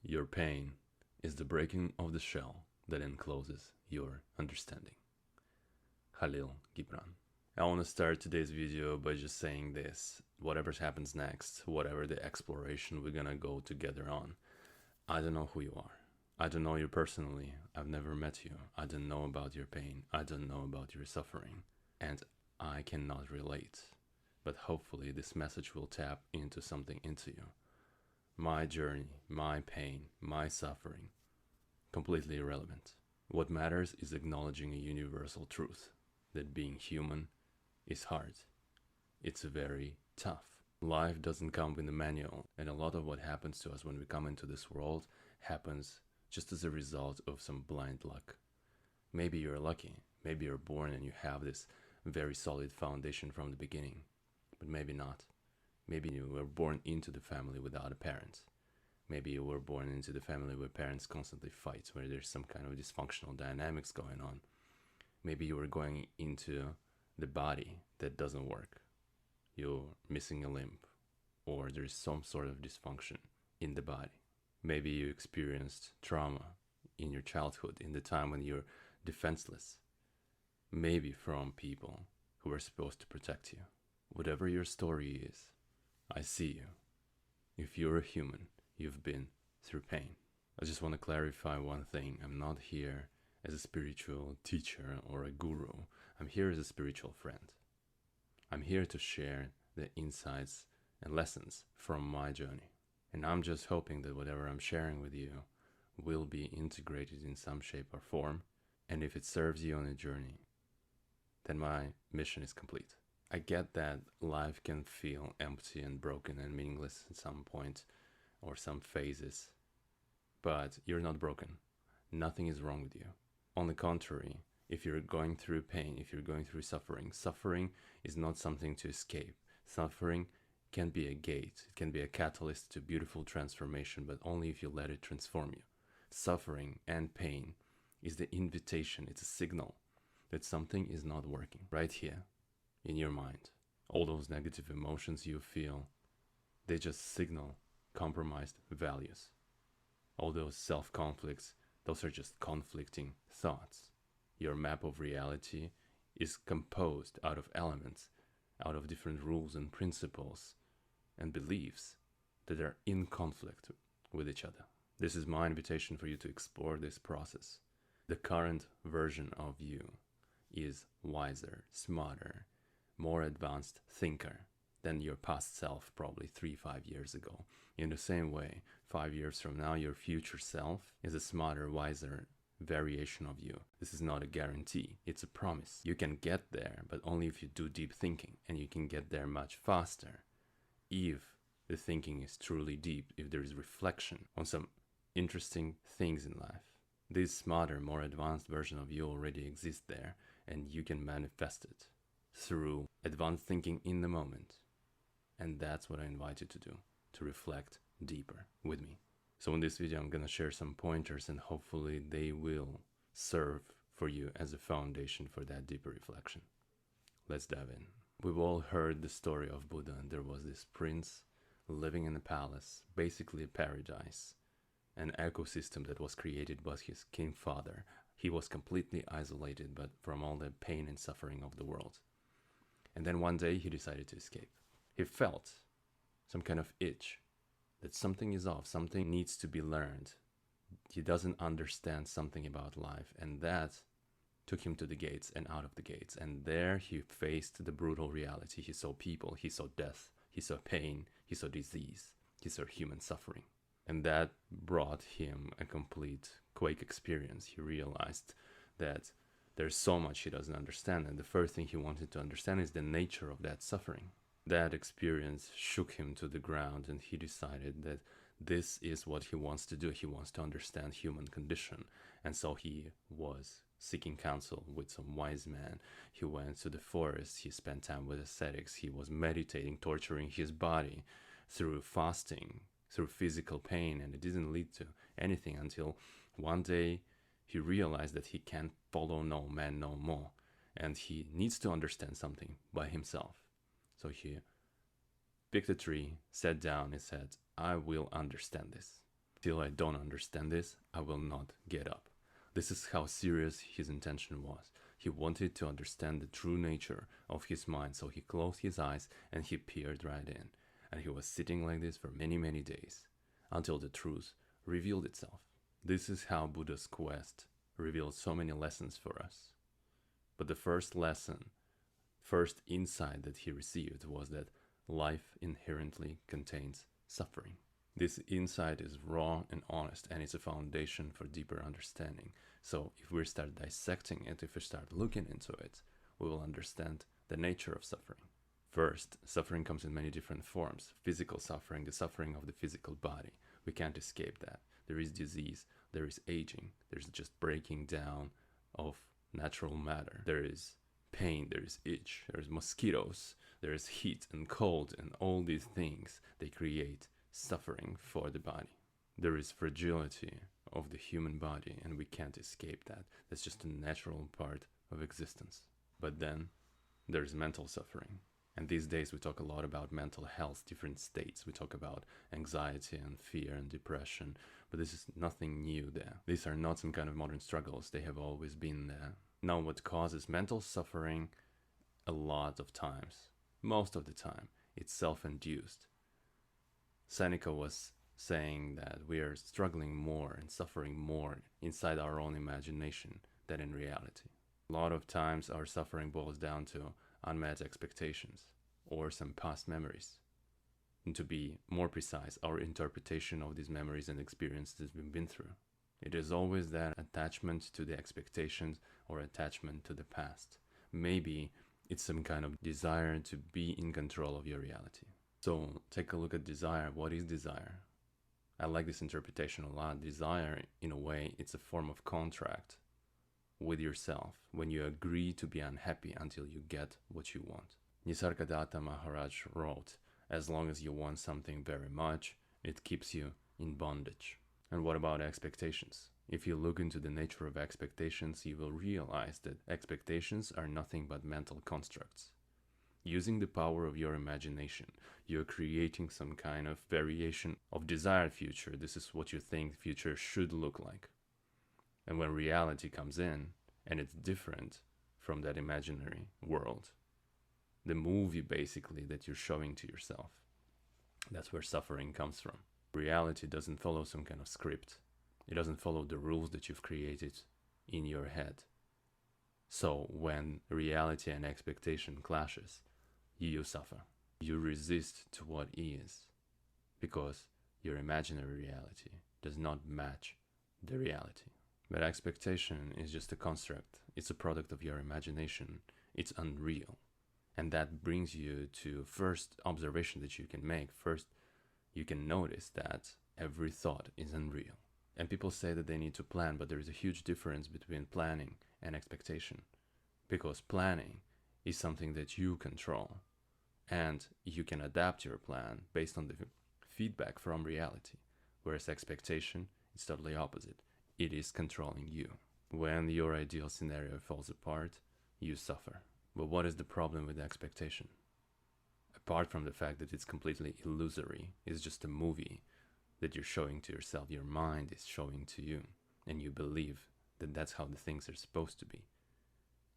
Your pain is the breaking of the shell that encloses your understanding. Khalil Gibran. I want to start today's video by just saying this. Whatever happens next, whatever the exploration we're gonna go together on, I don't know who you are. I don't know you personally. I've never met you. I don't know about your pain. I don't know about your suffering. And I cannot relate. But hopefully this message will tap into something into you. My journey, my pain, my suffering, completely irrelevant. What matters is acknowledging a universal truth, that being human is hard. It's very tough. Life doesn't come with a manual, and a lot of what happens to us when we come into this world happens just as a result of some blind luck. Maybe you're lucky, maybe you're born and you have this very solid foundation from the beginning, but maybe not. Maybe you were born into the family without a parent. Maybe you were born into the family where parents constantly fight, where there's some kind of dysfunctional dynamics going on. Maybe you were going into the body that doesn't work. You're missing a limb, or there's some sort of dysfunction in the body. Maybe you experienced trauma in your childhood, in the time when you're defenseless. Maybe from people who were supposed to protect you. Whatever your story is, I see you. If you're a human, you've been through pain. I just want to clarify one thing. I'm not here as a spiritual teacher or a guru. I'm here as a spiritual friend. I'm here to share the insights and lessons from my journey. And I'm just hoping that whatever I'm sharing with you will be integrated in some shape or form. And if it serves you on a journey, then my mission is complete. I get that life can feel empty and broken and meaningless at some point or some phases, but you're not broken. Nothing is wrong with you. On the contrary, if you're going through pain, if you're going through suffering, suffering is not something to escape. Suffering can be a gate. It can be a catalyst to beautiful transformation, but only if you let it transform you. Suffering and pain is the invitation. It's a signal that something is not working right here in your mind. All those negative emotions you feel, they just signal compromised values. All those self-conflicts, those are just conflicting thoughts. Your map of reality is composed out of elements, out of different rules and principles and beliefs that are in conflict with each other. This is my invitation for you to explore this process. The current version of you is wiser, smarter, more advanced thinker than your past self probably 3-5 years ago. In the same way, 5 years from now, your future self is a smarter, wiser variation of you. This is not a guarantee, it's a promise. You can get there, but only if you do deep thinking, and you can get there much faster if the thinking is truly deep, if there is reflection on some interesting things in life. This smarter, more advanced version of you already exists there, and you can manifest it through advanced thinking in the moment. And that's what I invite you to do, to reflect deeper with me. So in this video, I'm gonna share some pointers, and hopefully they will serve for you as a foundation for that deeper reflection. Let's dive in. We've all heard the story of Buddha, and there was this prince living in a palace, basically a paradise, an ecosystem that was created by his king father. He was completely isolated but from all the pain and suffering of the world. And then one day he decided to escape. He felt some kind of itch that something is off, something needs to be learned. He doesn't understand something about life, and that took him to the gates and out of the gates. And there he faced the brutal reality. He saw people, he saw death, he saw pain, he saw disease, he saw human suffering. And that brought him a complete quake experience. He realized that there's so much he doesn't understand, and the first thing he wanted to understand is the nature of that suffering. That experience shook him to the ground, and he decided that this is what he wants to do. He wants to understand human condition. And so he was seeking counsel with some wise man. He went to the forest, he spent time with ascetics, he was meditating, torturing his body through fasting, through physical pain, and it didn't lead to anything until one day he realized that he can't follow no man no more, and he needs to understand something by himself. So he picked a tree, sat down and said, I will understand this. Until I don't understand this, I will not get up. This is how serious his intention was. He wanted to understand the true nature of his mind, so he closed his eyes and he peered right in. And he was sitting like this for many, many days, until the truth revealed itself. This is how Buddha's quest revealed so many lessons for us. But the first lesson, first insight that he received was that life inherently contains suffering. This insight is raw and honest, and it's a foundation for deeper understanding. So if we start dissecting it, if we start looking into it, we will understand the nature of suffering. First, suffering comes in many different forms. Physical suffering, the suffering of the physical body. We can't escape that. There is disease, there is aging, there's just breaking down of natural matter. There is pain, there is itch, there's mosquitoes, there is heat and cold, and all these things, they create suffering for the body. There is fragility of the human body, and we can't escape that. That's just a natural part of existence. But then there's mental suffering. And these days we talk a lot about mental health, different states. We talk about anxiety and fear and depression, but this is nothing new there. These are not some kind of modern struggles. They have always been there. Now, what causes mental suffering a lot of times, most of the time, it's self-induced. Seneca was saying that we are struggling more and suffering more inside our own imagination than in reality. A lot of times our suffering boils down to unmet expectations or some past memories. And to be more precise, our interpretation of these memories and experiences we've been through. It is always that attachment to the expectations or attachment to the past. Maybe it's some kind of desire to be in control of your reality. So take a look at desire. What is desire? I like this interpretation a lot. Desire, in a way, it's a form of contract with yourself when you agree to be unhappy until you get what you want. Nisargadatta Maharaj wrote, as long as you want something very much, it keeps you in bondage. And what about expectations? If you look into the nature of expectations, you will realize that expectations are nothing but mental constructs. Using the power of your imagination, you're creating some kind of variation of desired future. This is what you think the future should look like. And when reality comes in, and it's different from that imaginary world, the movie basically that you're showing to yourself, that's where suffering comes from. Reality doesn't follow some kind of script. It doesn't follow the rules that you've created in your head. So when reality and expectation clashes, you suffer. You resist to what is, because your imaginary reality does not match the reality. But expectation is just a construct. It's a product of your imagination. It's unreal. And that brings you to first observation that you can make. First, you can notice that every thought is unreal. And people say that they need to plan, but there is a huge difference between planning and expectation. Because planning is something that you control, and you can adapt your plan based on the feedback from reality. Whereas expectation is totally opposite. It is controlling you. When your ideal scenario falls apart, you suffer. But what is the problem with expectation? Apart from the fact that it's completely illusory, it's just a movie that you're showing to yourself, your mind is showing to you, and you believe that that's how the things are supposed to be.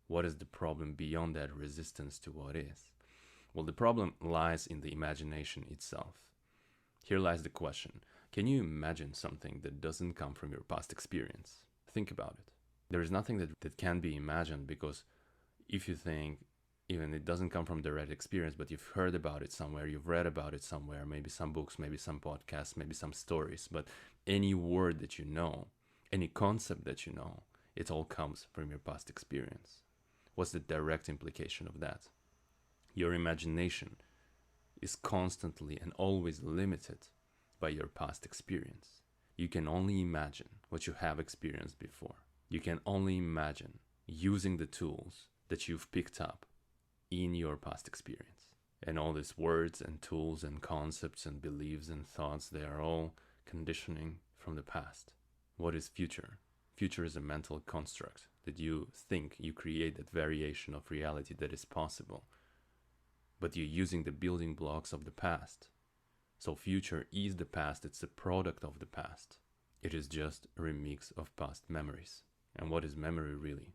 What is the problem beyond that resistance to what is? Well, the problem lies in the imagination itself. Here lies the question. Can you imagine something that doesn't come from your past experience? Think about it. There is nothing that can be imagined, because if you think, even it doesn't come from direct experience, but you've heard about it somewhere, you've read about it somewhere, maybe some books, maybe some podcasts, maybe some stories, but any word that you know, any concept that you know, it all comes from your past experience. What's the direct implication of that? Your imagination is constantly and always limited by your past experience. You can only imagine what you have experienced before. You can only imagine using the tools that you've picked up in your past experience. And all these words and tools and concepts and beliefs and thoughts, they are all conditioning from the past. What is future? Future is a mental construct that you think you create, that variation of reality that is possible. But you're using the building blocks of the past. So future is the past, it's a product of the past. It is just a remix of past memories. And what is memory really?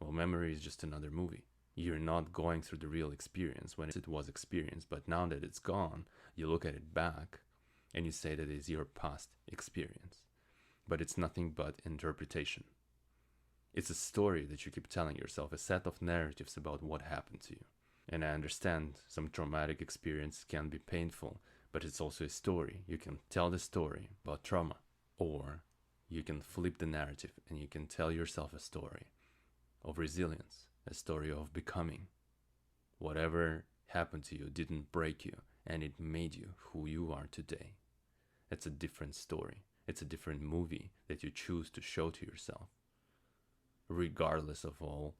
Well, memory is just another movie. You're not going through the real experience when it was experienced, but now that it's gone, you look at it back and you say that it's your past experience. But it's nothing but interpretation. It's a story that you keep telling yourself, a set of narratives about what happened to you. And I understand some traumatic experience can be painful, but it's also a story. You can tell the story about trauma, or you can flip the narrative and you can tell yourself a story of resilience, a story of becoming. Whatever happened to you didn't break you, and it made you who you are today. It's a different story. It's a different movie that you choose to show to yourself, regardless of all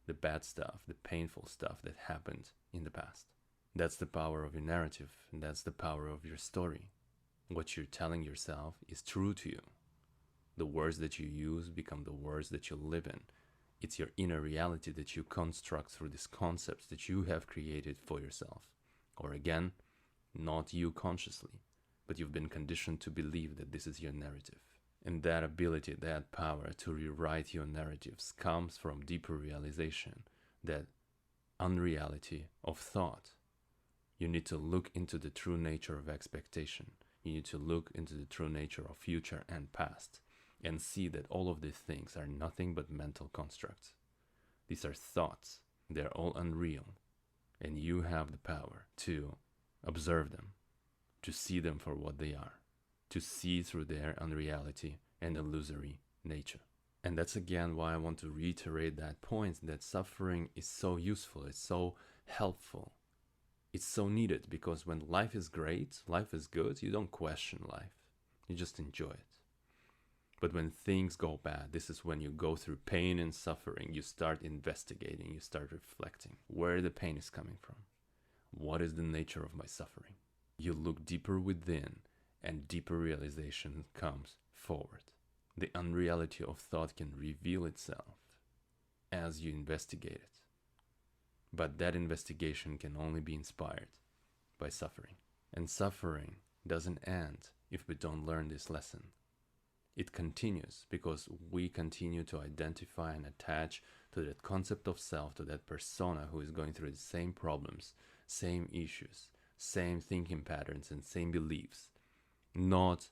the bad stuff, the painful stuff that happened in the past. That's the power of your narrative, and that's the power of your story. What you're telling yourself is true to you. The words that you use become the words that you live in. It's your inner reality that you construct through these concepts that you have created for yourself. Or again, not you consciously, but you've been conditioned to believe that this is your narrative. And that ability, that power to rewrite your narratives comes from deeper realization, that unreality of thought. You need to look into the true nature of expectation. You need to look into the true nature of future and past and see that all of these things are nothing but mental constructs. These are thoughts. They're all unreal. And you have the power to observe them, to see them for what they are, to see through their unreality and illusory nature. And that's again why I want to reiterate that point, that suffering is so useful, it's so helpful, it's so needed, because when life is great, life is good, you don't question life, you just enjoy it. But when things go bad, this is when you go through pain and suffering, you start investigating, you start reflecting where the pain is coming from. What is the nature of my suffering? You look deeper within, and deeper realization comes forward. The unreality of thought can reveal itself as you investigate it. But that investigation can only be inspired by suffering. And suffering doesn't end if we don't learn this lesson. It continues because we continue to identify and attach to that concept of self, to that persona who is going through the same problems, same issues, same thinking patterns, and same beliefs, not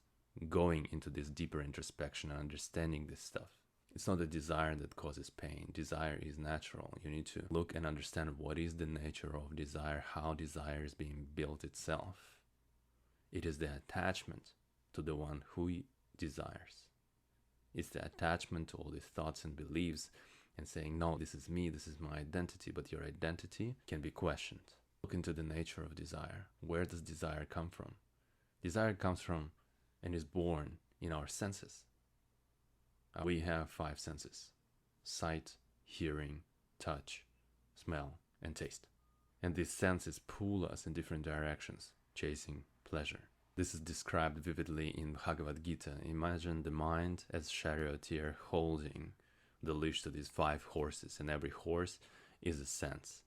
going into this deeper introspection and understanding this stuff. It's not a desire that causes pain. Desire is natural. You need to look and understand what is the nature of desire, how desire is being built itself. It is the attachment to the one who desires. It's the attachment to all these thoughts and beliefs and saying, no, this is me, this is my identity, but your identity can be questioned. Look into the nature of desire. Where does desire come from? Desire comes from and is born in our senses. We have 5 senses: sight, hearing, touch, smell, and taste. And these senses pull us in different directions, chasing pleasure. This is described vividly in Bhagavad Gita. Imagine the mind as charioteer holding the leash to these 5 horses, and every horse is a sense,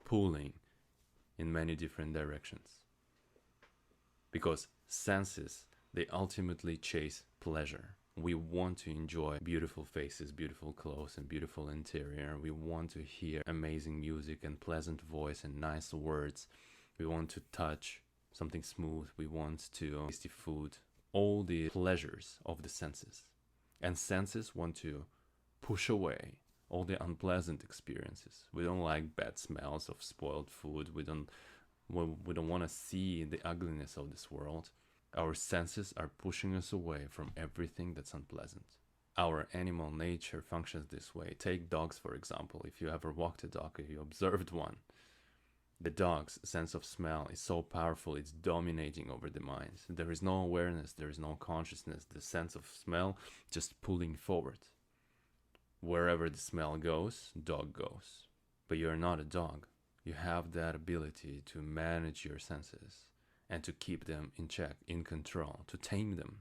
pulling in many different directions. Because senses, they ultimately chase pleasure. We want to enjoy beautiful faces, beautiful clothes, and beautiful interior. We want to hear amazing music and pleasant voice and nice words. We want to touch something smooth. We want to tasty food. All the pleasures of the senses. And senses want to push away all the unpleasant experiences. We don't like bad smells of spoiled food. We don't want to see the ugliness of this world. Our senses are pushing us away from everything that's unpleasant. Our animal nature functions this way. Take dogs, for example. If you ever walked a dog, if you observed one, the dog's sense of smell is so powerful, it's dominating over the mind. There is no awareness, there is no consciousness. The sense of smell just pulling forward. Wherever the smell goes, dog goes. But you're not a dog. You have that ability to manage your senses and to keep them in check, in control, to tame them.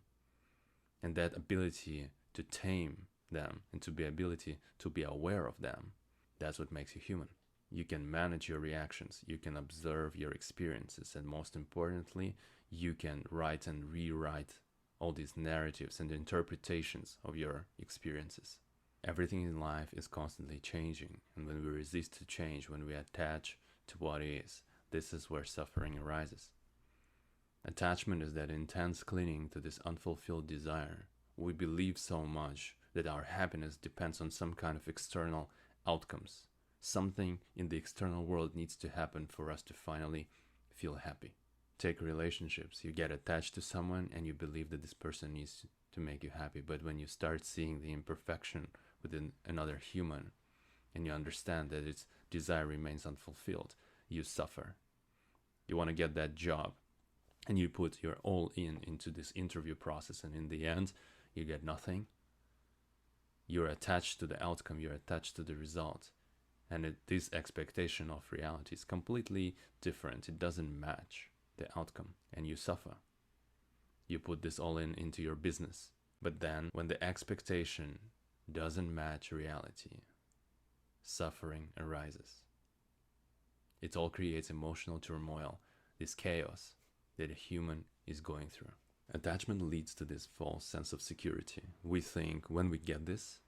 And that ability to tame them and to be ability to be aware of them, that's what makes you human. You can manage your reactions, you can observe your experiences, and most importantly, you can write and rewrite all these narratives and interpretations of your experiences. Everything in life is constantly changing, and when we resist to change, when we attach to what is, this is where suffering arises. Attachment is that intense clinging to this unfulfilled desire. We believe so much that our happiness depends on some kind of external outcomes. Something in the external world needs to happen for us to finally feel happy. Take relationships. You get attached to someone and you believe that this person needs to make you happy. But when you start seeing the imperfection within another human and you understand that its desire remains unfulfilled, you suffer. You want to get that job and you put your all into this interview process, and in the end, you get nothing. You're attached to the outcome, you're attached to the result. And this expectation of reality is completely different. It doesn't match the outcome, and you suffer. You put this all into your business. But then, when the expectation doesn't match reality, suffering arises. It all creates emotional turmoil, this chaos that a human is going through. Attachment leads to this false sense of security. We think when we get this,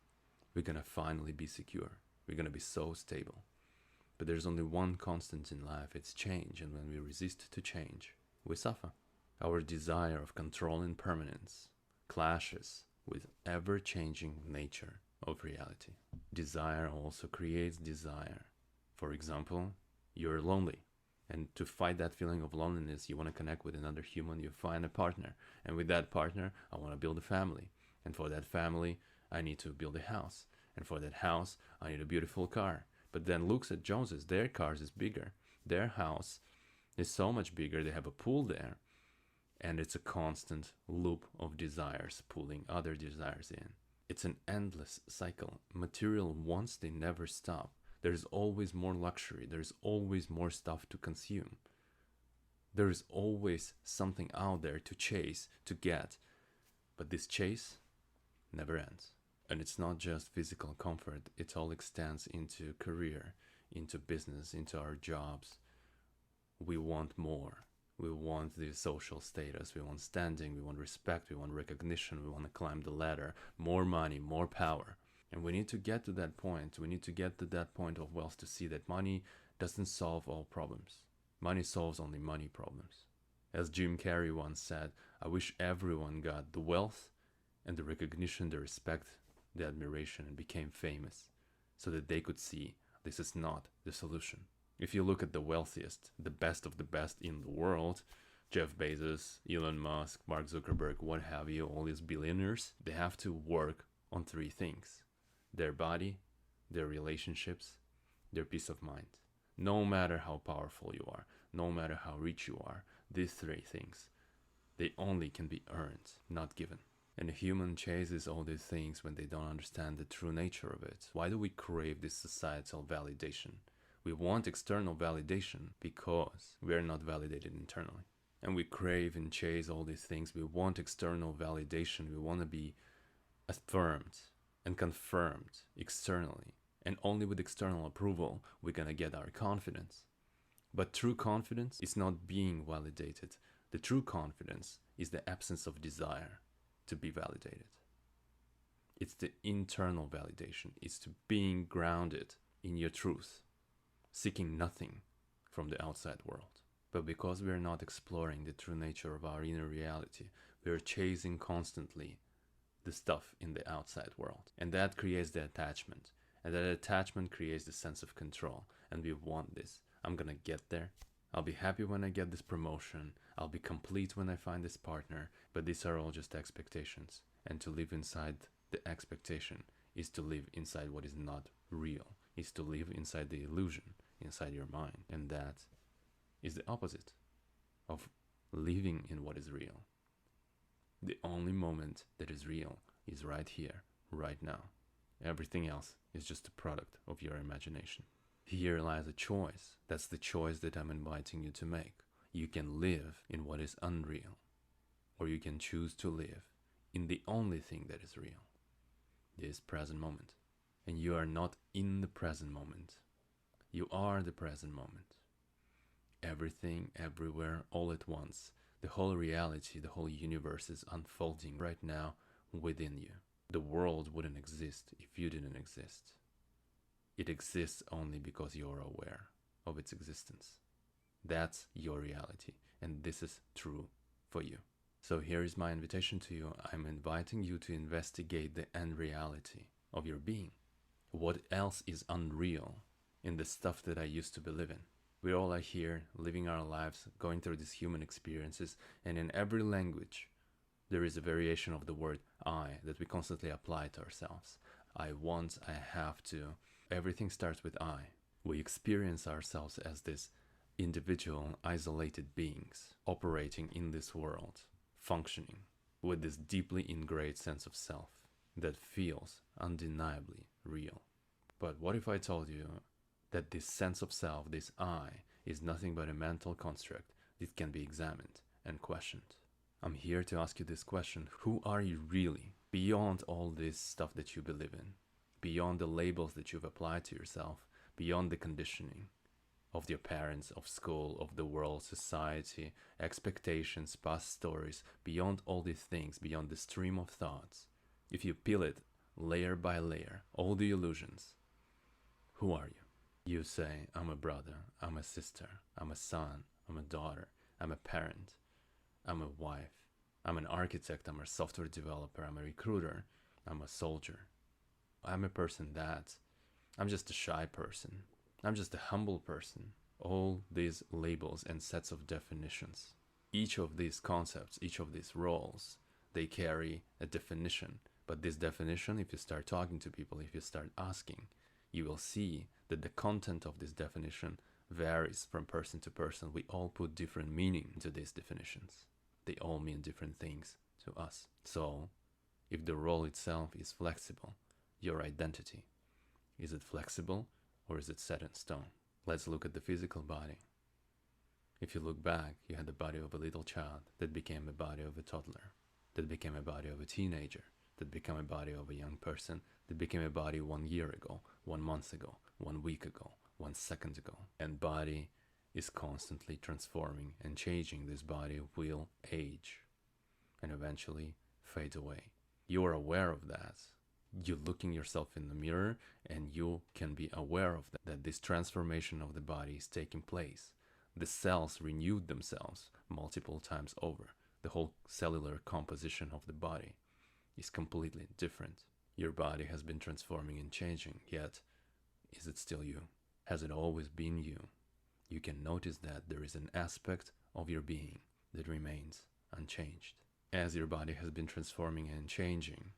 we're gonna finally be secure. We're gonna be so stable. But there's only one constant in life, it's change, and when we resist to change, we suffer. Our desire of control and permanence clashes with ever-changing nature of reality. Desire also creates desire. For example, you're lonely. And to fight that feeling of loneliness, you want to connect with another human, you find a partner. And with that partner, I want to build a family. And for that family, I need to build a house. And for that house, I need a beautiful car. But then looks at Joneses, their cars is bigger. Their house is so much bigger, they have a pool there. And it's a constant loop of desires, pulling other desires in. It's an endless cycle. Material wants, they never stop. There's always more luxury. There's always more stuff to consume. There's always something out there to chase, to get. But this chase never ends. And it's not just physical comfort. It all extends into career, into business, into our jobs. We want more. We want the social status. We want standing. We want respect. We want recognition. We want to climb the ladder. More money, more power. And we need to get to that point. We need to get to that point of wealth to see that money doesn't solve all problems. Money solves only money problems. As Jim Carrey once said, I wish everyone got the wealth and the recognition, the respect, the admiration, and became famous so that they could see this is not the solution. If you look at the wealthiest, the best of the best in the world, Jeff Bezos, Elon Musk, Mark Zuckerberg, what have you, all these billionaires, they have to work on three things. Their body, their relationships, their peace of mind. No matter how powerful you are, no matter how rich you are, these three things, they only can be earned, not given. And a human chases all these things when they don't understand the true nature of it. Why do we crave this societal validation? We want external validation because we are not validated internally. And we crave and chase all these things. We want external validation. We want to be affirmed and confirmed externally. And only with external approval, we're gonna get our confidence. But true confidence is not being validated. The true confidence is the absence of desire to be validated. It's the internal validation. It's to being grounded in your truth, seeking nothing from the outside world. But because we are not exploring the true nature of our inner reality, we are chasing constantly the stuff in the outside world. And that creates the attachment. And that attachment creates the sense of control. And we want this. I'm gonna get there. I'll be happy when I get this promotion. I'll be complete when I find this partner. But these are all just expectations. And to live inside the expectation is to live inside what is not real. Is to live inside the illusion, inside your mind. And that is the opposite of living in what is real. The only moment that is real is right here, right now. Everything else is just a product of your imagination. Here lies a choice. That's the choice that I'm inviting you to make. You can live in what is unreal, or you can choose to live in the only thing that is real, this present moment. And you are not in the present moment. You are the present moment. Everything, everywhere, all at once. The whole reality, the whole universe is unfolding right now within you. The world wouldn't exist if you didn't exist. It exists only because you're aware of its existence. That's your reality, and this is true for you. So here is my invitation to you. I'm inviting you to investigate the unreality of your being. What else is unreal in the stuff that I used to believe in? We all are here, living our lives, going through these human experiences, and in every language, there is a variation of the word I that we constantly apply to ourselves. I want, I have to. Everything starts with I. We experience ourselves as this individual, isolated beings operating in this world, functioning with this deeply ingrained sense of self that feels undeniably real. But what if I told you that this sense of self, this I, is nothing but a mental construct that can be examined and questioned? I'm here to ask you this question: who are you really, beyond all this stuff that you believe in, beyond the labels that you've applied to yourself, beyond the conditioning of your parents, of school, of the world, society, expectations, past stories, beyond all these things, beyond the stream of thoughts? If you peel it layer by layer, all the illusions, who are you? You say, I'm a brother, I'm a sister, I'm a son, I'm a daughter, I'm a parent, I'm a wife, I'm an architect, I'm a software developer, I'm a recruiter, I'm a soldier, I'm a person that, I'm just a shy person, I'm just a humble person. All these labels and sets of definitions. Each of these concepts, each of these roles, they carry a definition. But this definition, if you start talking to people, if you start asking, you will see that the content of this definition varies from person to person. We all put different meaning into these definitions. They all mean different things to us. So, if the role itself is flexible, your identity, is it flexible or is it set in stone? Let's look at the physical body. If you look back, you had the body of a little child that became a body of a toddler, that became a body of a teenager, that became a body of a young person, that became a body 1 year ago, 1 month ago, 1 week ago, 1 second ago. And body is constantly transforming and changing. This body will age and eventually fade away. You are aware of that. You're looking yourself in the mirror and you can be aware of that this transformation of the body is taking place. The cells renewed themselves multiple times over. The whole cellular composition of the body is completely different. Your body has been transforming and changing, yet is it still you? Has it always been you? You can notice that there is an aspect of your being that remains unchanged. As your body has been transforming and changing,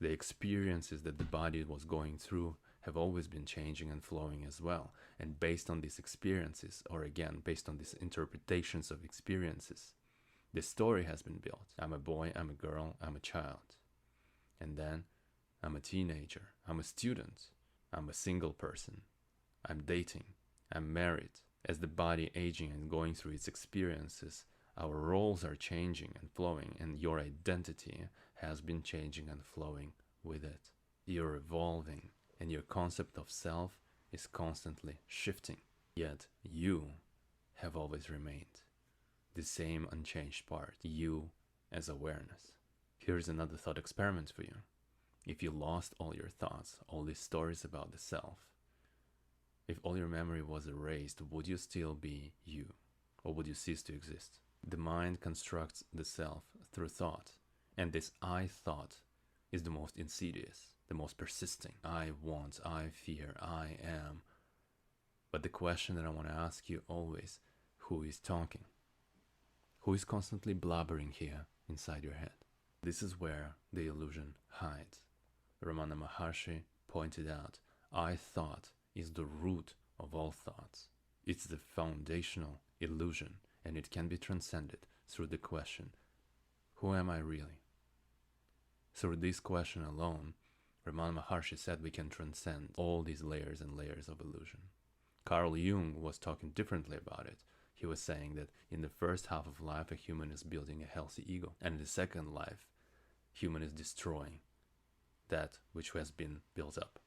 the experiences that the body was going through have always been changing and flowing as well. And based on these experiences, or again, based on these interpretations of experiences, the story has been built. I'm a boy, I'm a girl, I'm a child. And then I'm a teenager, I'm a student, I'm a single person, I'm dating, I'm married. As the body aging and going through its experiences, our roles are changing and flowing, and your identity has been changing and flowing with it. You're evolving, and your concept of self is constantly shifting. Yet you have always remained the same unchanged part, you as awareness. Here's another thought experiment for you. If you lost all your thoughts, all these stories about the self, if all your memory was erased, would you still be you? Or would you cease to exist? The mind constructs the self through thought. And this I thought is the most insidious, the most persisting. I want, I fear, I am. But the question that I want to ask you always, who is talking? Who is constantly blabbering here inside your head? This is where the illusion hides. Ramana Maharshi pointed out, I thought is the root of all thoughts. It's the foundational illusion, and it can be transcended through the question, who am I really? Through this question alone, Ramana Maharshi said we can transcend all these layers and layers of illusion. Carl Jung was talking differently about it. He was saying that in the first half of life, a human is building a healthy ego. And in the second life, human is destroying that which has been built up.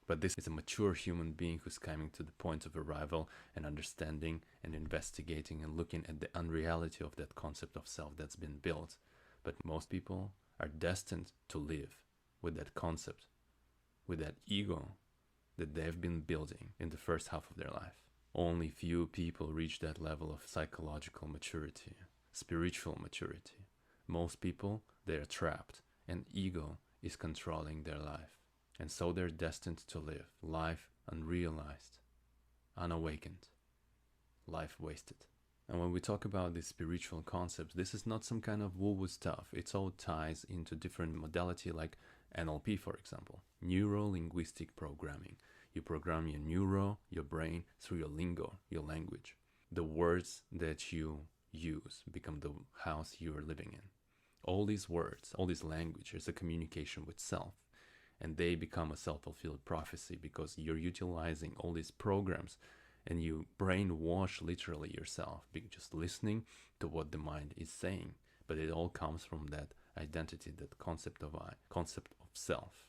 But this is a mature human being who's coming to the point of arrival and understanding and investigating and looking at the unreality of that concept of self that's been built. But most people are destined to live with that concept, with that ego that they've been building in the first half of their life. Only few people reach that level of psychological maturity, spiritual maturity. Most people, they are trapped, and ego is controlling their life. And so they're destined to live life unrealized, unawakened, life wasted. And when we talk about these spiritual concepts, this is not some kind of woo-woo stuff. It all ties into different modality like NLP, for example, neuro-linguistic programming. You program your brain through your lingo, your language. The words that you use become the house you are living in. All these words, all this language is a communication with self. And they become a self-fulfilled prophecy because you're utilizing all these programs and you brainwash literally yourself, just listening to what the mind is saying. But it all comes from that identity, that concept of I, concept of self.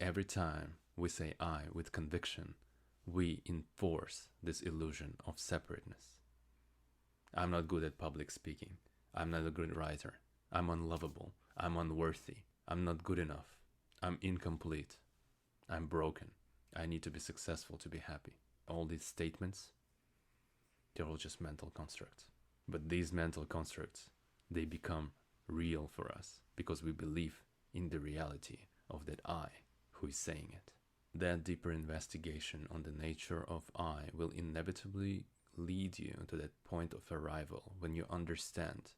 Every time we say I with conviction, we enforce this illusion of separateness. I'm not good at public speaking. I'm not a good writer. I'm unlovable. I'm unworthy. I'm not good enough. I'm incomplete. I'm broken. I need to be successful to be happy. All these statements, they're all just mental constructs. But these mental constructs, they become real for us because we believe in the reality of that I who is saying it. That deeper investigation on the nature of I will inevitably lead you to that point of arrival when you understand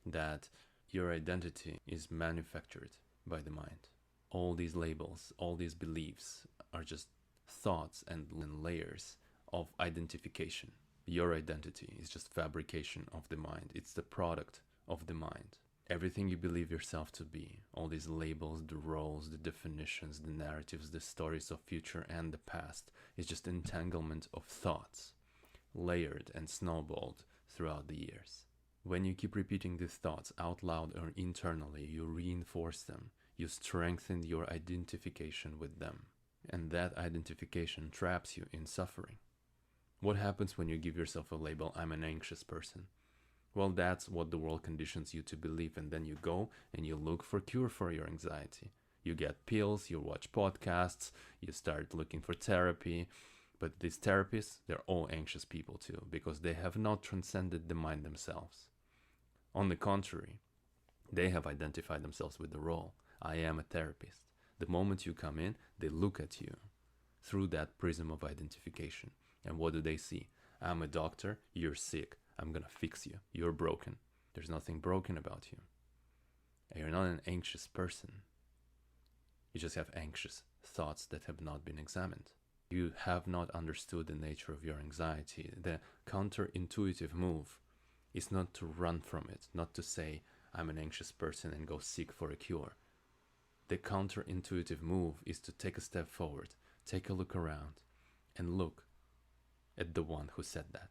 that your identity is manufactured by the mind. All these labels, all these beliefs are just thoughts and layers of identification. Your identity is just fabrication of the mind. It's the product of the mind. Everything you believe yourself to be, all these labels, the roles, the definitions, the narratives, the stories of future and the past, is just entanglement of thoughts, layered and snowballed throughout the years. When you keep repeating these thoughts out loud or internally, you reinforce them. You strengthen your identification with them. And that identification traps you in suffering. What happens when you give yourself a label, I'm an anxious person? Well, that's what the world conditions you to believe, and then you go and you look for cure for your anxiety. You get pills, you watch podcasts, you start looking for therapy. But these therapists, they're all anxious people too, because they have not transcended the mind themselves. On the contrary, they have identified themselves with the role. I am a therapist. The moment you come in, they look at you through that prism of identification. And what do they see? I'm a doctor, you're sick, I'm gonna fix you, you're broken. There's nothing broken about you. And you're not an anxious person. You just have anxious thoughts that have not been examined. You have not understood the nature of your anxiety. The counterintuitive move is not to run from it, not to say, I'm an anxious person and go seek for a cure. The counterintuitive move is to take a step forward, take a look around, and look at the one who said that.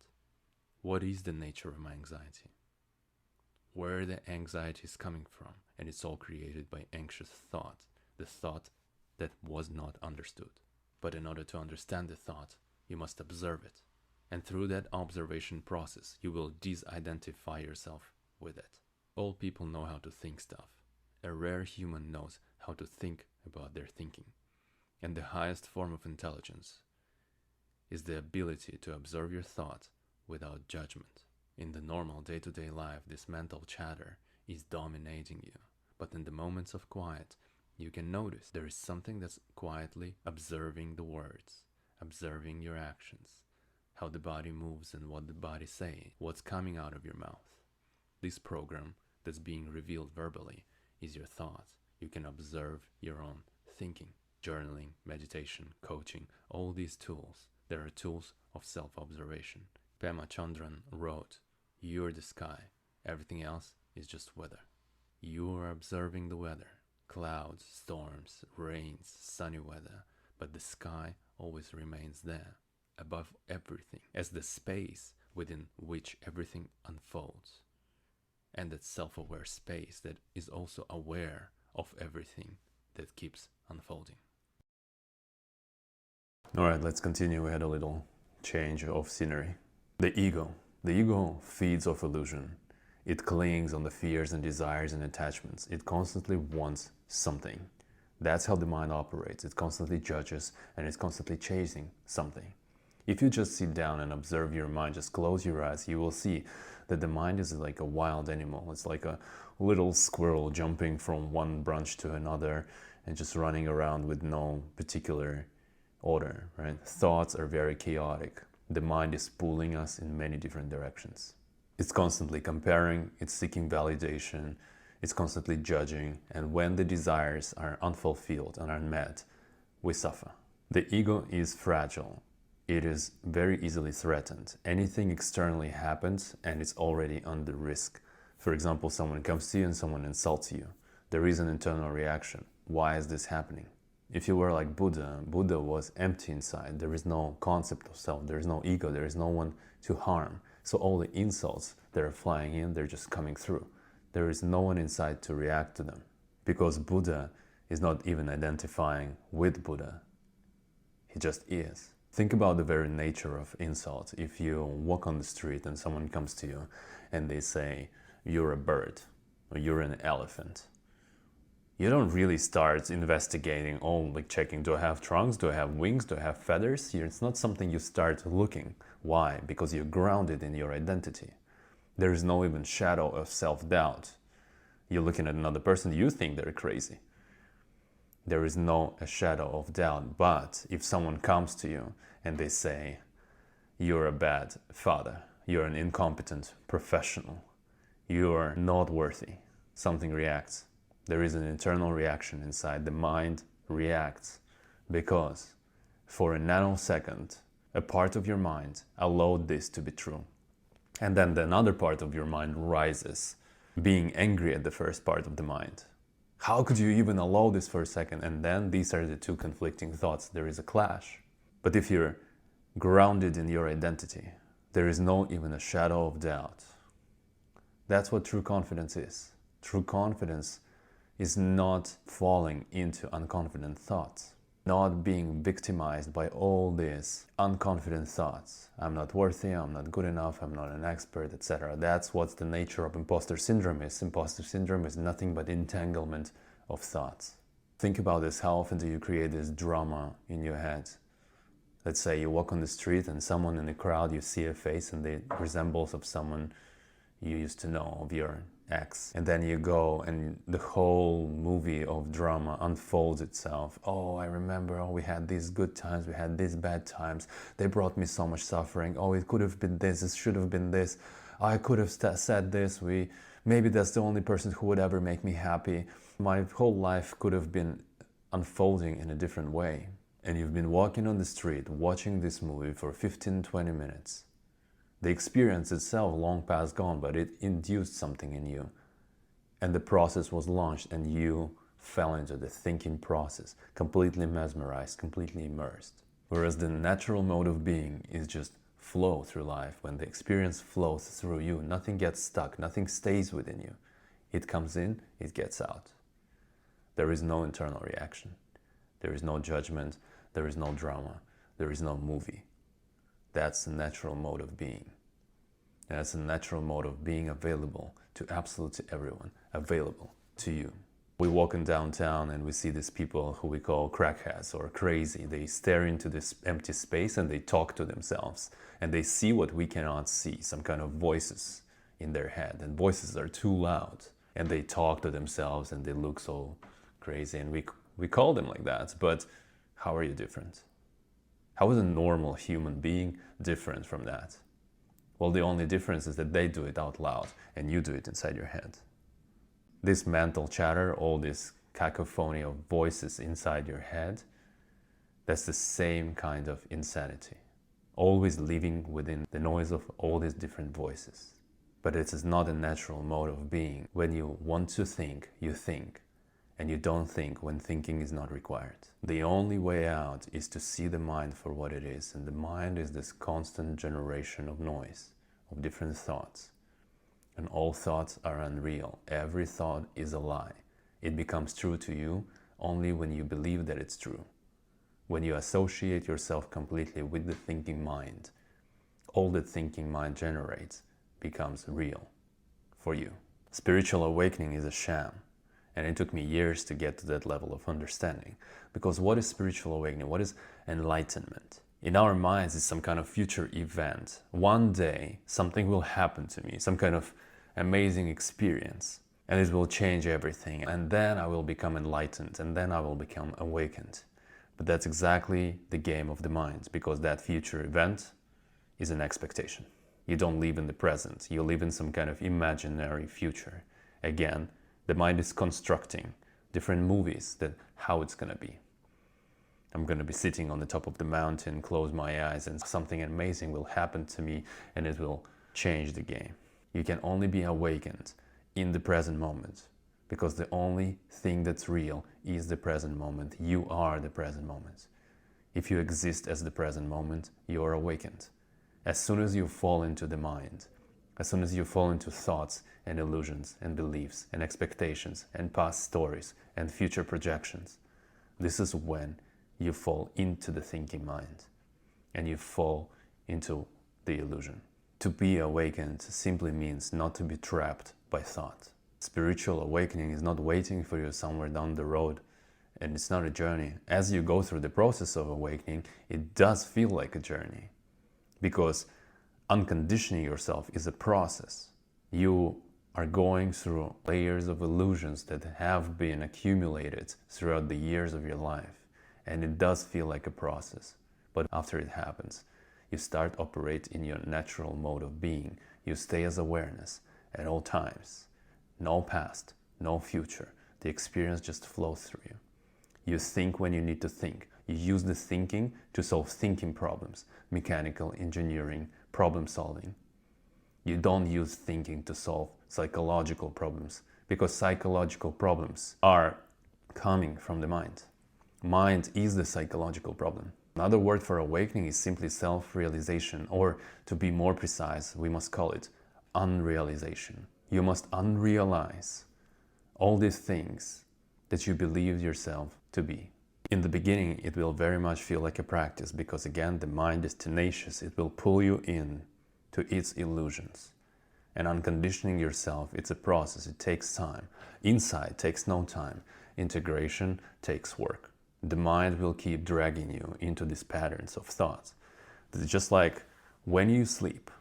What is the nature of my anxiety? Where the anxiety is coming from? And it's all created by anxious thought, the thought that was not understood. But in order to understand the thought, you must observe it. And through that observation process, you will disidentify yourself with it. All people know how to think stuff. A rare human knows how to think about their thinking. And the highest form of intelligence is the ability to observe your thought without judgment. In the normal day-to-day life, this mental chatter is dominating you. But in the moments of quiet, you can notice there is something that's quietly observing the words, observing your actions, how the body moves and what the body says, what's coming out of your mouth. This program that's being revealed verbally is your thought. You can observe your own thinking. Journaling, meditation, coaching, all these tools, there are tools of self-observation. Pema Chandran wrote, "You're the sky, everything else is just weather." You are observing the weather, clouds, storms, rains, sunny weather, but the sky always remains there, above everything, as the space within which everything unfolds. And that self-aware space that is also aware of everything that keeps unfolding. All right, let's continue. We had a little change of scenery. The ego. The ego feeds off illusion. It clings on the fears and desires and attachments. It constantly wants something. That's how the mind operates. It constantly judges and it's constantly chasing something. If you just sit down and observe your mind, just close your eyes, you will see that the mind is like a wild animal. It's like a little squirrel jumping from one branch to another and just running around with no particular order, right? Thoughts are very chaotic. The mind is pulling us in many different directions. It's constantly comparing, it's seeking validation, it's constantly judging, and when the desires are unfulfilled and unmet, we suffer. The ego is fragile. It is very easily threatened. Anything externally happens and it's already under risk. For example, someone comes to you and someone insults you. There is an internal reaction. Why is this happening? If you were like Buddha, Buddha was empty inside. There is no concept of self. There is no ego. There is no one to harm. So all the insults that are flying in, they're just coming through. There is no one inside to react to them. Because Buddha is not even identifying with Buddha. He just is. Think about the very nature of insult. If you walk on the street and someone comes to you and they say, you're a bird or you're an elephant, you don't really start investigating, like checking, do I have trunks, do I have wings, do I have feathers? It's not something you start looking. Why? Because you're grounded in your identity. There is no even shadow of self-doubt. You're looking at another person, you think they're crazy. There is no a shadow of doubt. But if someone comes to you and they say, you're a bad father, you're an incompetent professional, you're not worthy, something reacts. There is an internal reaction inside. The mind reacts because for a nanosecond, a part of your mind allowed this to be true. And then another part of your mind rises, being angry at the first part of the mind. How could you even allow this for a second? And then these are the two conflicting thoughts. There is a clash. But if you're grounded in your identity, there is no even a shadow of doubt. That's what true confidence is. True confidence is not falling into unconfident thoughts, not being victimized by all these unconfident thoughts. I'm not worthy, I'm not good enough, I'm not an expert, etc. That's what the nature of imposter syndrome is. Imposter syndrome is nothing but entanglement of thoughts. Think about this. How often do you create this drama in your head? Let's say you walk on the street and someone in the crowd, you see a face and they resembles of someone you used to know, of your ex. And then you go and the whole movie of drama unfolds itself. Oh, I remember, oh, we had these good times, we had these bad times. They brought me so much suffering. Oh, it could have been this, it should have been this. I could have said this. Maybe that's the only person who would ever make me happy. My whole life could have been unfolding in a different way. And you've been walking on the street, watching this movie for 15-20 minutes. The experience itself long past gone, but it induced something in you. And the process was launched and you fell into the thinking process, completely mesmerized, completely immersed. Whereas the natural mode of being is just flow through life. When the experience flows through you, nothing gets stuck, nothing stays within you. It comes in, it gets out. There is no internal reaction. There is no judgment, there is no drama, there is no movie. That's the natural mode of being. And that's a natural mode of being available to absolutely everyone, available to you. We walk in downtown and we see these people who we call crackheads or crazy. They stare into this empty space and they talk to themselves. And they see what we cannot see, some kind of voices in their head. And voices are too loud. And they talk to themselves and they look so crazy. And we call them like that. But how are you different? How is a normal human being different from that? Well, the only difference is that they do it out loud and you do it inside your head. This mental chatter, all this cacophony of voices inside your head, that's the same kind of insanity. Always living within the noise of all these different voices. But it is not a natural mode of being. When you want to think, you think. And you don't think when thinking is not required. The only way out is to see the mind for what it is. And the mind is this constant generation of noise, of different thoughts. And all thoughts are unreal. Every thought is a lie. It becomes true to you only when you believe that it's true. When you associate yourself completely with the thinking mind, all that thinking mind generates becomes real for you. Spiritual awakening is a sham, and it took me years to get to that level of understanding. Because what is spiritual awakening? What is enlightenment? In our minds, it's some kind of future event. One day, something will happen to me, some kind of amazing experience, and it will change everything. And then I will become enlightened, and then I will become awakened. But that's exactly the game of the mind, because that future event is an expectation. You don't live in the present, you live in some kind of imaginary future. Again, the mind is constructing different movies that how it's gonna be. I'm gonna be sitting on the top of the mountain, close my eyes, and something amazing will happen to me, and it will change the game. You can only be awakened in the present moment, because the only thing that's real is the present moment. You are the present moment. If you exist as the present moment, you are awakened. As soon as you fall into the mind, as soon as you fall into thoughts and illusions and beliefs and expectations and past stories and future projections, this is when you fall into the thinking mind and you fall into the illusion. To be awakened simply means not to be trapped by thought. Spiritual awakening is not waiting for you somewhere down the road, and it's not a journey. As you go through the process of awakening, it does feel like a journey, because unconditioning yourself is a process. You are going through layers of illusions that have been accumulated throughout the years of your life, and it does feel like a process. But after it happens, you start operate in your natural mode of being. You stay as awareness at all times. No past, no future. The experience just flows through you. You think when you need to think. You use the thinking to solve thinking problems, mechanical engineering, problem solving. You don't use thinking to solve psychological problems, because psychological problems are coming from the mind. Mind is the psychological problem. Another word for awakening is simply self-realization, or to be more precise, we must call it unrealization. You must unrealize all these things that you believe yourself to be. In the beginning, it will very much feel like a practice, because again, the mind is tenacious. It will pull you in to its illusions. And unconditioning yourself, it's a process. It takes time. Insight takes no time. Integration takes work. The mind will keep dragging you into these patterns of thoughts. It's just like when you sleep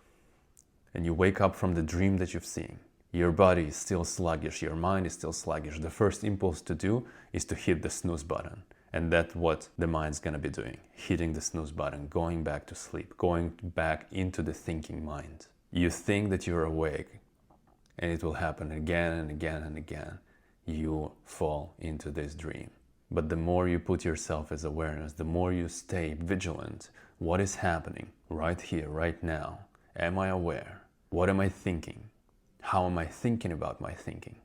and you wake up from the dream that you've seen, your body is still sluggish, your mind is still sluggish. The first impulse to do is to hit the snooze button. And that's what the mind's gonna be doing, hitting the snooze button, going back to sleep, going back into the thinking mind. You think that you're awake, and it will happen again and again and again. You fall into this dream. But the more you put yourself as awareness, the more you stay vigilant. What is happening right here, right now? Am I aware? What am I thinking? How am I thinking about my thinking?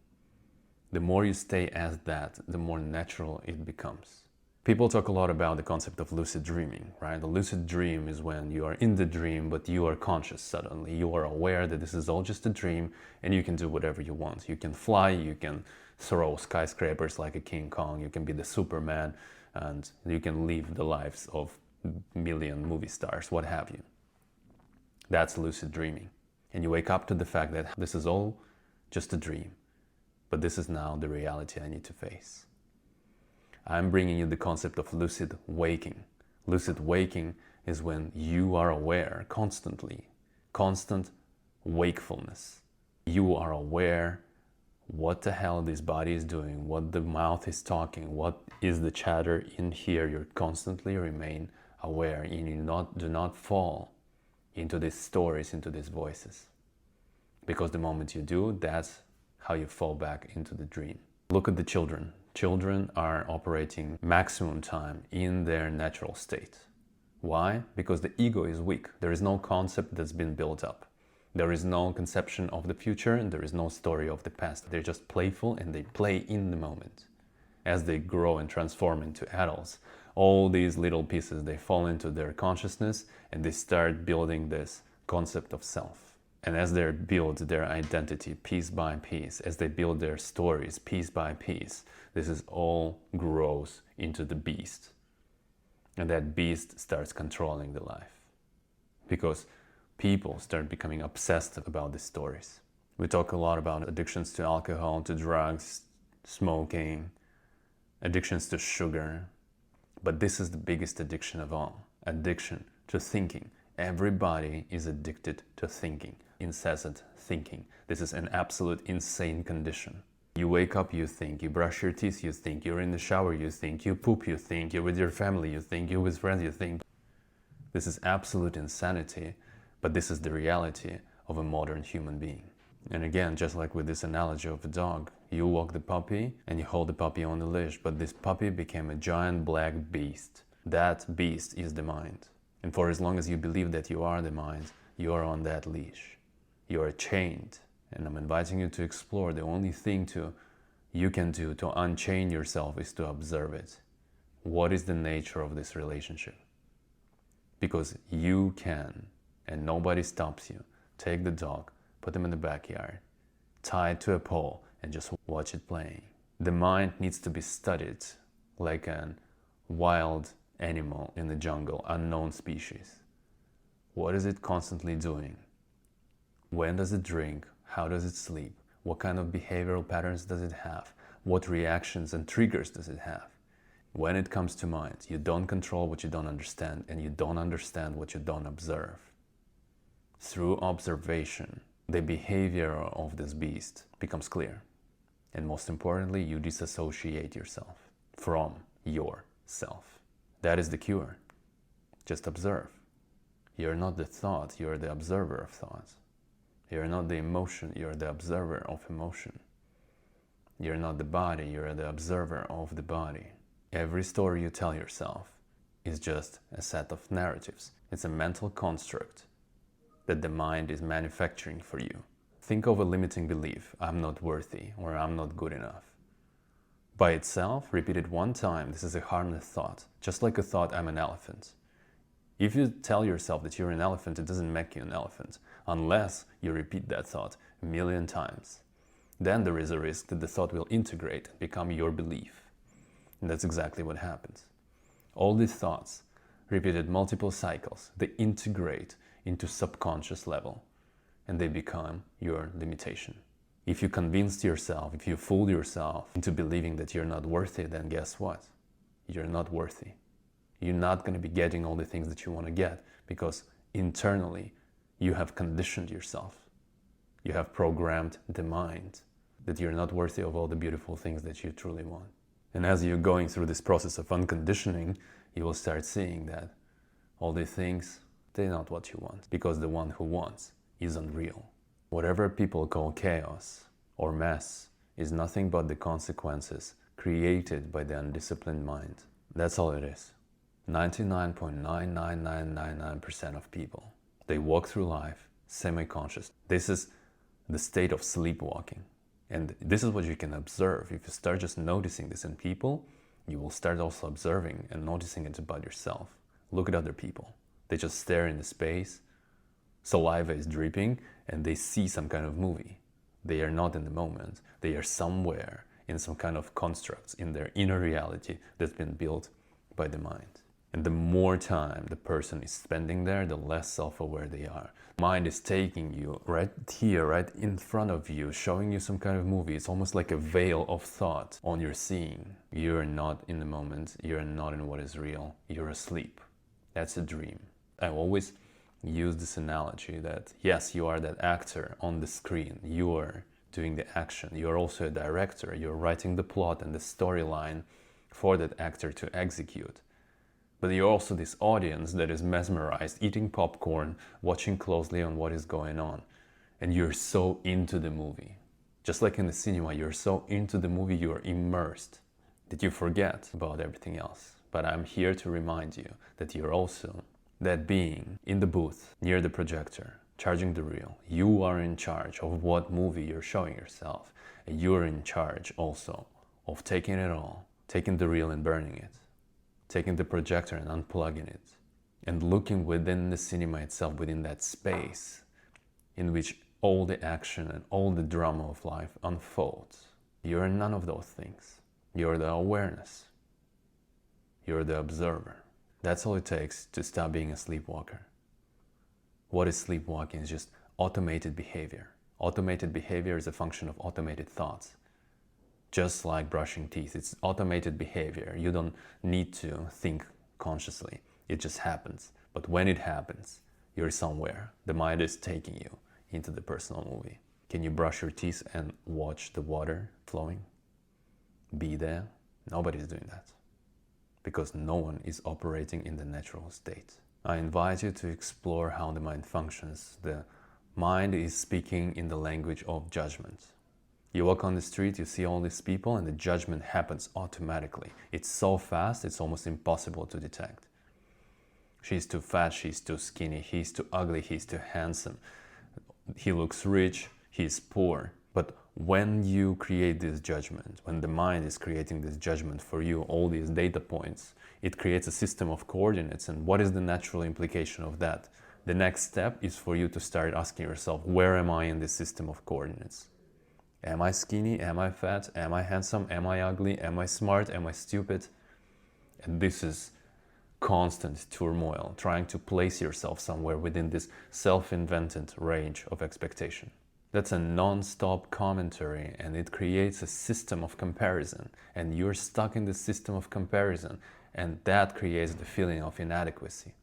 The more you stay as that, the more natural it becomes. People talk a lot about the concept of lucid dreaming, right? The lucid dream is when you are in the dream, but you are conscious suddenly. You are aware that this is all just a dream, and you can do whatever you want. You can fly, you can throw skyscrapers like a King Kong, you can be the Superman, and you can live the lives of million movie stars, what have you. That's lucid dreaming. And you wake up to the fact that this is all just a dream, but this is now the reality I need to face. I'm bringing you the concept of lucid waking. Lucid waking is when you are aware constantly, constant wakefulness. You are aware what the hell this body is doing, what the mouth is talking, what is the chatter in here. You constantly remain aware, and you do not fall into these stories, into these voices. Because the moment you do, that's how you fall back into the dream. Look at the children. Children are operating maximum time in their natural state. Why? Because the ego is weak. There is no concept that's been built up. There is no conception of the future, and there is no story of the past. They're just playful, and they play in the moment. As they grow and transform into adults, all these little pieces, they fall into their consciousness, and they start building this concept of self. And as they build their identity piece by piece, as they build their stories piece by piece, this is all grows into the beast. And that beast starts controlling the life. Because people start becoming obsessed about these stories. We talk a lot about addictions to alcohol, to drugs, smoking, addictions to sugar. But this is the biggest addiction of all. Addiction to thinking. Everybody is addicted to thinking. Incessant thinking. This is an absolute insane condition. You wake up, you think. You brush your teeth, you think. You're in the shower, you think. You poop, you think. You're with your family, you think. You're with friends, you think. This is absolute insanity, but this is the reality of a modern human being. And again, just like with this analogy of a dog, you walk the puppy and you hold the puppy on the leash, but this puppy became a giant black beast. That beast is the mind. And for as long as you believe that you are the mind, you are on that leash. You are chained. And I'm inviting you to explore. The only thing you can do to unchain yourself is to observe it. What is the nature of this relationship? Because you can, and nobody stops you, take the dog, put him in the backyard, tie it to a pole, and just watch it playing. The mind needs to be studied like a wild animal in the jungle, unknown species. What is it constantly doing? When does it drink? How does it sleep? What kind of behavioral patterns does it have? What reactions and triggers does it have? When it comes to mind, you don't control what you don't understand, and you don't understand what you don't observe. Through observation, the behavior of this beast becomes clear. And most importantly, you disassociate yourself from yourself. That is the cure. Just observe. You're not the thought, you're the observer of thought. You're not the emotion, you're the observer of emotion. You're not the body, you're the observer of the body. Every story you tell yourself is just a set of narratives. It's a mental construct that the mind is manufacturing for you. Think of a limiting belief, I'm not worthy or I'm not good enough. By itself, repeated one time, this is a harmless thought, just like a thought, I'm an elephant. If you tell yourself that you're an elephant, it doesn't make you an elephant, unless you repeat that thought a million times. Then there is a risk that the thought will integrate and become your belief. And that's exactly what happens. All these thoughts, repeated multiple cycles, they integrate into subconscious level, and they become your limitation. If you convinced yourself, if you fooled yourself into believing that you're not worthy, then guess what? You're not worthy. You're not going to be getting all the things that you want to get because internally you have conditioned yourself. You have programmed the mind that you're not worthy of all the beautiful things that you truly want. And as you're going through this process of unconditioning, you will start seeing that all the things, they're not what you want, because the one who wants is unreal. Whatever people call chaos or mess is nothing but the consequences created by the undisciplined mind. That's all it is. 99.99999% of people, they walk through life semi-conscious. This is the state of sleepwalking. And this is what you can observe. If you start just noticing this in people, you will start also observing and noticing it about yourself. Look at other people. They just stare into space, saliva is dripping, and they see some kind of movie. They are not in the moment. They are somewhere in some kind of constructs in their inner reality that's been built by the mind. And the more time the person is spending there, the less self-aware they are. Mind is taking you right here, right in front of you, showing you some kind of movie. It's almost like a veil of thought on your seeing. You're not in the moment. You're not in what is real. You're asleep. That's a dream. I always use this analogy that, yes, you are that actor on the screen. You are doing the action. You're also a director. You're writing the plot and the storyline for that actor to execute. But you're also this audience that is mesmerized, eating popcorn, watching closely on what is going on. And you're so into the movie. Just like in the cinema, you're so into the movie, you're immersed, that you forget about everything else. But I'm here to remind you that you're also that being in the booth, near the projector, charging the reel. You are in charge of what movie you're showing yourself. And you're in charge also of taking it all, taking the reel and burning it. Taking the projector and unplugging it, and looking within the cinema itself, within that space in which all the action and all the drama of life unfolds. You're none of those things. You're the awareness. You're the observer. That's all it takes to stop being a sleepwalker. What is sleepwalking? It's just automated behavior. Automated behavior is a function of automated thoughts. Just like brushing teeth, it's automated behavior. You don't need to think consciously. It just happens. But when it happens, you're somewhere. The mind is taking you into the personal movie. Can you brush your teeth and watch the water flowing? Be there? Nobody's doing that. Because no one is operating in the natural state. I invite you to explore how the mind functions. The mind is speaking in the language of judgment. You walk on the street, you see all these people, and the judgment happens automatically. It's so fast, it's almost impossible to detect. She's too fat, she's too skinny, he's too ugly, he's too handsome. He looks rich, he's poor. But when you create this judgment, when the mind is creating this judgment for you, all these data points, it creates a system of coordinates. And what is the natural implication of that? The next step is for you to start asking yourself, where am I in this system of coordinates? Am I skinny? Am I fat? Am I handsome? Am I ugly? Am I smart? Am I stupid? And this is constant turmoil, trying to place yourself somewhere within this self-invented range of expectation. That's a non-stop commentary, and it creates a system of comparison, and you're stuck in the system of comparison, and that creates the feeling of inadequacy.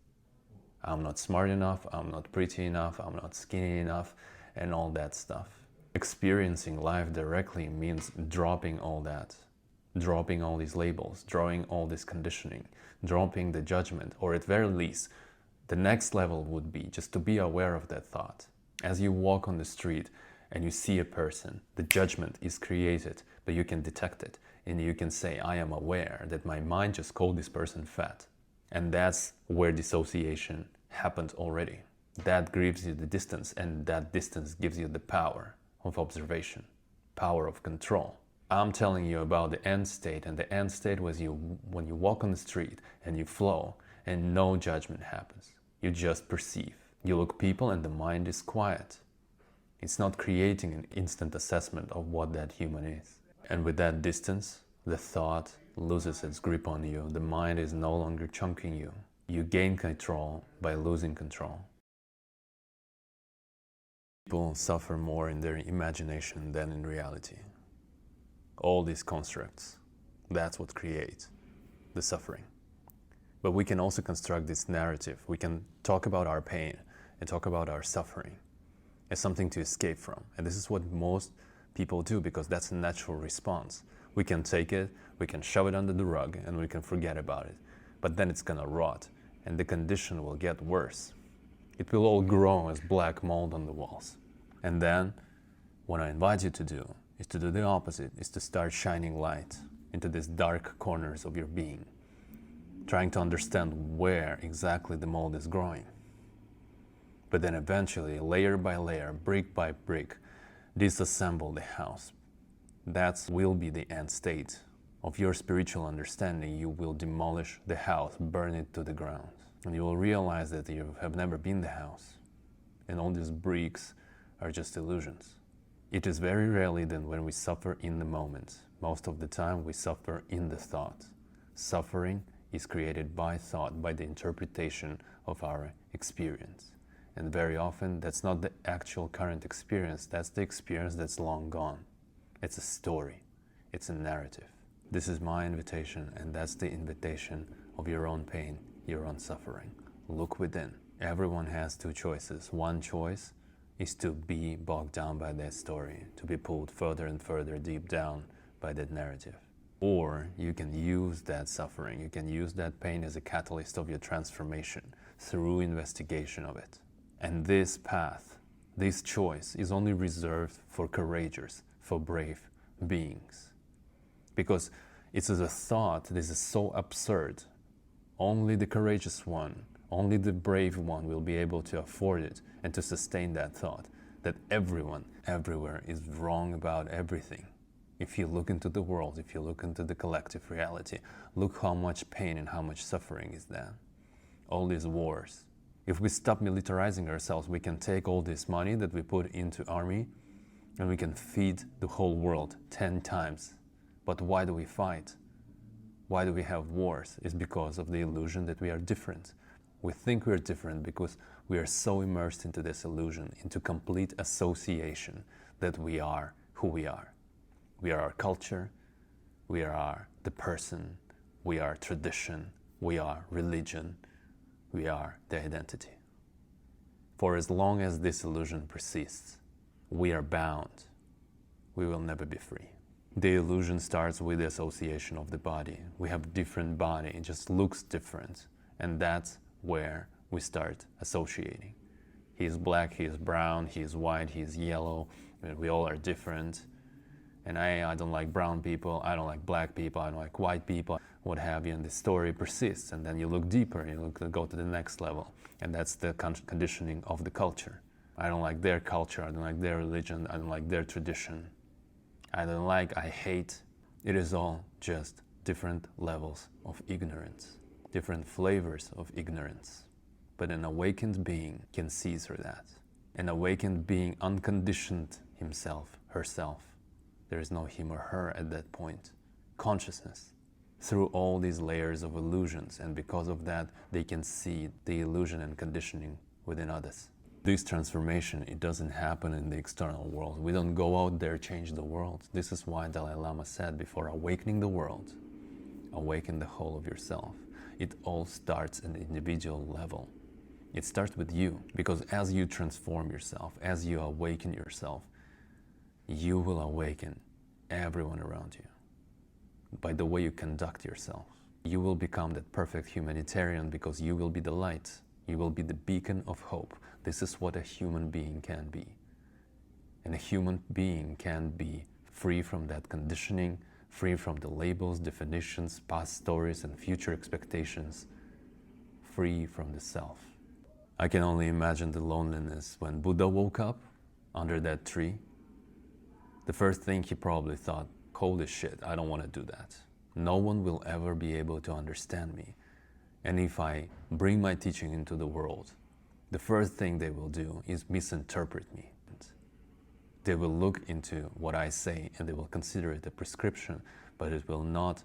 I'm not smart enough, I'm not pretty enough, I'm not skinny enough, and all that stuff. Experiencing life directly means dropping all that, dropping all these labels, drawing all this conditioning, dropping the judgment, or at very least, the next level would be just to be aware of that thought. As you walk on the street and you see a person, the judgment is created, but you can detect it. And you can say, I am aware that my mind just called this person fat. And that's where dissociation happened already. That gives you the distance, and that distance gives you the power of observation, power of control. I'm telling you about the end state, and the end state was when you walk on the street and you flow and no judgment happens. You just perceive. You look people and the mind is quiet. It's not creating an instant assessment of what that human is. And with that distance, the thought loses its grip on you. The mind is no longer chunking you. You gain control by losing control. People suffer more in their imagination than in reality. All these constructs, that's what creates the suffering. But we can also construct this narrative. We can talk about our pain and talk about our suffering as something to escape from. And this is what most people do, because that's a natural response. We can take it, we can shove it under the rug, and we can forget about it. But then it's gonna rot, and the condition will get worse. It will all grow as black mold on the walls. And then, what I invite you to do is to do the opposite, is to start shining light into these dark corners of your being, trying to understand where exactly the mold is growing. But then eventually, layer by layer, brick by brick, disassemble the house. That will be the end state of your spiritual understanding. You will demolish the house, burn it to the ground. And you will realize that you have never been the house. And all these bricks are just illusions. It is very rarely then when we suffer in the moment. Most of the time we suffer in the thought. Suffering is created by thought, by the interpretation of our experience. And very often that's not the actual current experience, that's the experience that's long gone. It's a story, it's a narrative. This is my invitation, and that's the invitation of your own pain, your own suffering. Look within. Everyone has two choices. One choice is to be bogged down by that story, to be pulled further and further deep down by that narrative. Or you can use that suffering, you can use that pain as a catalyst of your transformation through investigation of it. And this path, this choice is only reserved for courageous, for brave beings. Because it's as a thought, this is so absurd. Only the courageous one, only the brave one will be able to afford it and to sustain that thought, that everyone, everywhere is wrong about everything. If you look into the world, if you look into the collective reality, look how much pain and how much suffering is there. All these wars. If we stop militarizing ourselves, we can take all this money that we put into army and we can feed the whole world 10 times. But why do we fight? Why do we have wars? It's because of the illusion that we are different. We think we're different because we are so immersed into this illusion, into complete association that we are who we are. We are our culture, we are the person, we are tradition, we are religion, we are the identity. For as long as this illusion persists, we are bound. We will never be free. The illusion starts with the association of the body. We have a different body, it just looks different. And that's where we start associating. He is black, he is brown, he is white, he is yellow. We all are different. And I don't like brown people, I don't like black people, I don't like white people, what have you. And the story persists. And then you look deeper, you go to the next level. And that's the conditioning of the culture. I don't like their culture, I don't like their religion, I don't like their tradition. I hate. It is all just different levels of ignorance, different flavors of ignorance. But an awakened being can see through that. An awakened being unconditioned himself, herself. There is no him or her at that point. Consciousness. Through all these layers of illusions, and because of that, they can see the illusion and conditioning within others. This transformation, it doesn't happen in the external world. We don't go out there, change the world. This is why Dalai Lama said, before awakening the world, awaken the whole of yourself. It all starts at the individual level. It starts with you, because as you transform yourself, as you awaken yourself, you will awaken everyone around you by the way you conduct yourself. You will become that perfect humanitarian because you will be the light. You will be the beacon of hope. This is what a human being can be. And a human being can be free from that conditioning, free from the labels, definitions, past stories, and future expectations, free from the self. I can only imagine the loneliness when Buddha woke up under that tree. The first thing he probably thought, holy shit, I don't want to do that. No one will ever be able to understand me. And if I bring my teaching into the world, the first thing they will do is misinterpret me. They will look into what I say and they will consider it a prescription, but it will not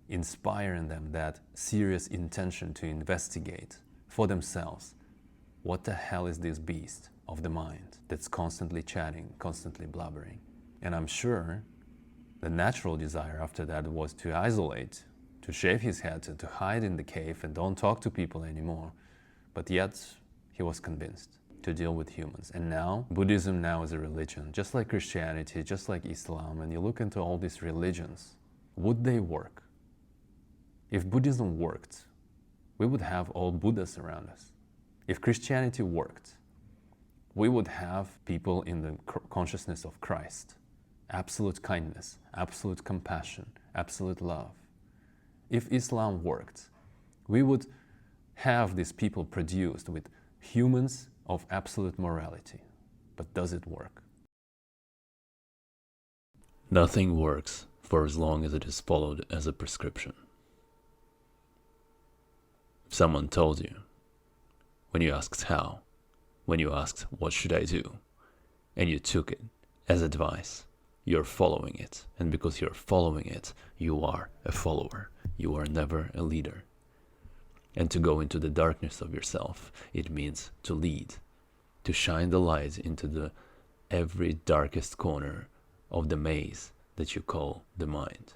inspire in them that serious intention to investigate for themselves what the hell is this beast of the mind that's constantly chatting, constantly blubbering. And I'm sure the natural desire after that was to isolate, to shave his head, to hide in the cave and don't talk to people anymore. But yet, he was convinced to deal with humans. And now, Buddhism now is a religion, just like Christianity, just like Islam. And you look into all these religions, would they work? If Buddhism worked, we would have all Buddhas around us. If Christianity worked, we would have people in the consciousness of Christ. Absolute kindness, absolute compassion, absolute love. If Islam worked, we would have these people produced with humans of absolute morality. But does it work? Nothing works for as long as it is followed as a prescription. Someone told you, when you asked how, when you asked what should I do, and you took it as advice, you're following it. And because you're following it, you are a follower. You are never a leader. And to go into the darkness of yourself, it means to lead, to shine the light into the every darkest corner of the maze that you call the mind.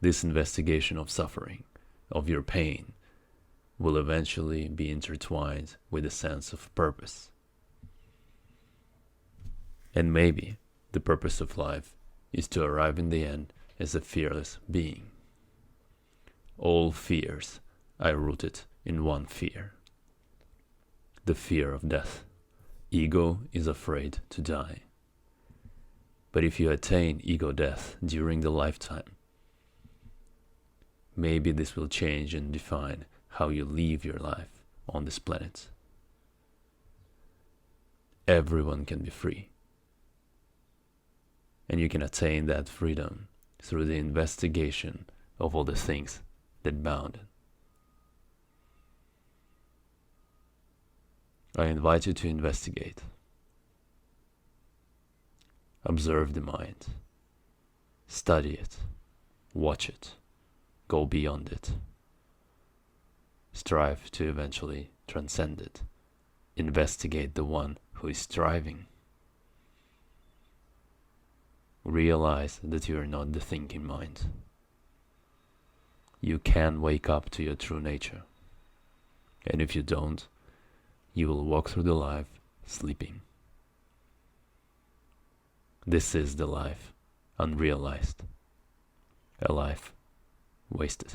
This investigation of suffering, of your pain, will eventually be intertwined with a sense of purpose. And maybe the purpose of life is to arrive in the end as a fearless being. All fears are rooted in one fear, the fear of death. Ego is afraid to die. But if you attain ego death during the lifetime, maybe this will change and define how you live your life on this planet. Everyone can be free. And you can attain that freedom through the investigation of all the things that bound it. I invite you to investigate. Observe the mind. Study it. Watch it. Go beyond it. Strive to eventually transcend it. Investigate the one who is striving. Realize that you are not the thinking mind. You can wake up to your true nature. And if you don't, you will walk through the life sleeping. This is the life unrealized. A life wasted.